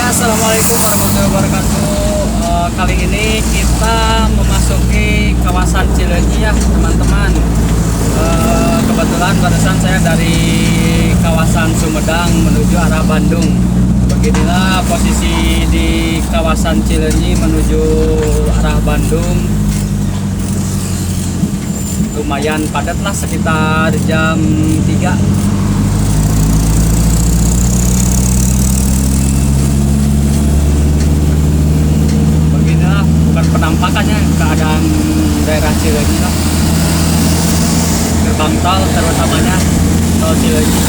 Assalamualaikum warahmatullahi wabarakatuh. Kali ini kita memasuki kawasan Cileunyi ya teman-teman. Kebetulan barusan saya dari kawasan Sumedang menuju arah Bandung. Beginilah posisi di kawasan Cileunyi menuju arah Bandung. Lumayan padat lah, sekitar jam 3. Penampakannya keadaan daerah Cileunyi lah, gerbang tol terutamanya tol Cileunyi.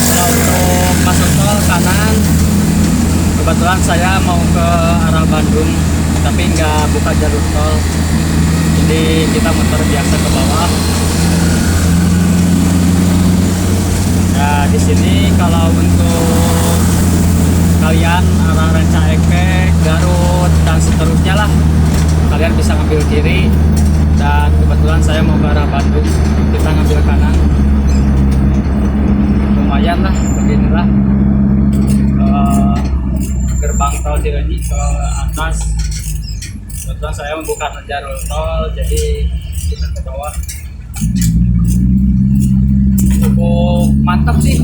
Kalau untuk masuk tol kanan, kebetulan saya mau ke arah Bandung tapi nggak buka jalur tol, jadi kita muter biasa ke bawah. Nah di sini kalau untuk kalian arah Rancaekek, Garut dan seterusnya lah, kalian bisa ngambil kiri, dan kebetulan saya mau ke arah Bandung, kita ngambil kanan. Lumayan lah, beginilah gerbang tol Cileunyi ke atas. Kebetulan saya membuka jalur tol, jadi kita ke bawah. Cukup mantap sih.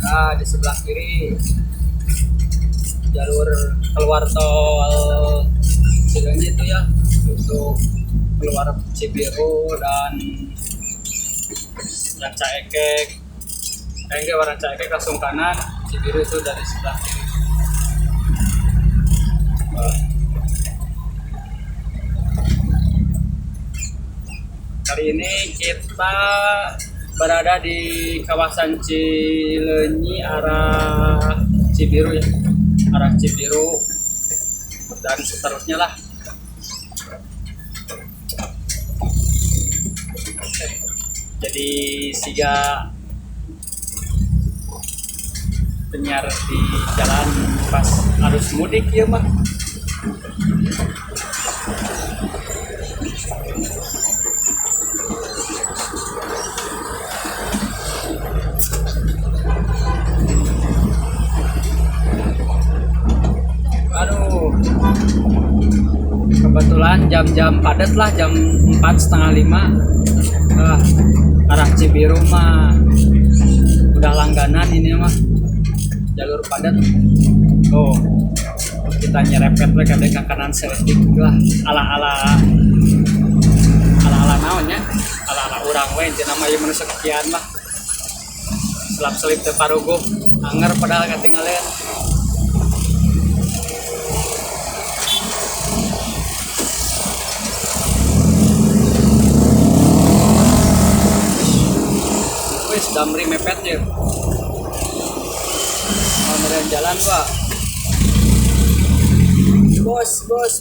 Nah di sebelah kiri jalur keluar tol Cileunyi itu ya, untuk keluar Cibiru dan Rancaekek. Rancaekek langsung kanan, Cibiru itu dari sebelah kiri. Kali ini kita berada di kawasan Cileunyi arah Cibiru ya, arah Cibiru dan seterusnya lah. Jadi siga penyiar di jalan pas arus mudik ya mah. Kebetulan jam-jam padat lah, jam 4:30 arah Cibiru mah udah langganan ini mah, jalur padat. Oh kita nyerepet lah ke kanan sedikit lah, ala naonnya, ala urang we itu namanya manusia kekian lah, selap selip teu paruguh anger padahal katinggaleun. Damri mepet ya, mau merian jalan pak. Bos guys,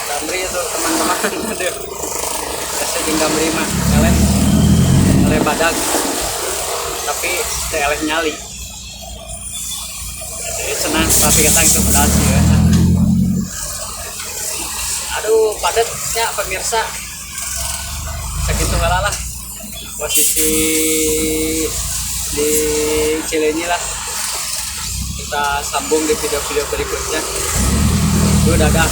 Damri itu teman-teman. Aduh biasa jeung Damri mah eleh badag tapi teu eleh nyali. Jadi senang tapi katang itu berhasil ya. Aduh padatnya pemirsa, segitu lah posisi di Cileunyi lah. Kita sambung di video-video berikutnya. Dadah.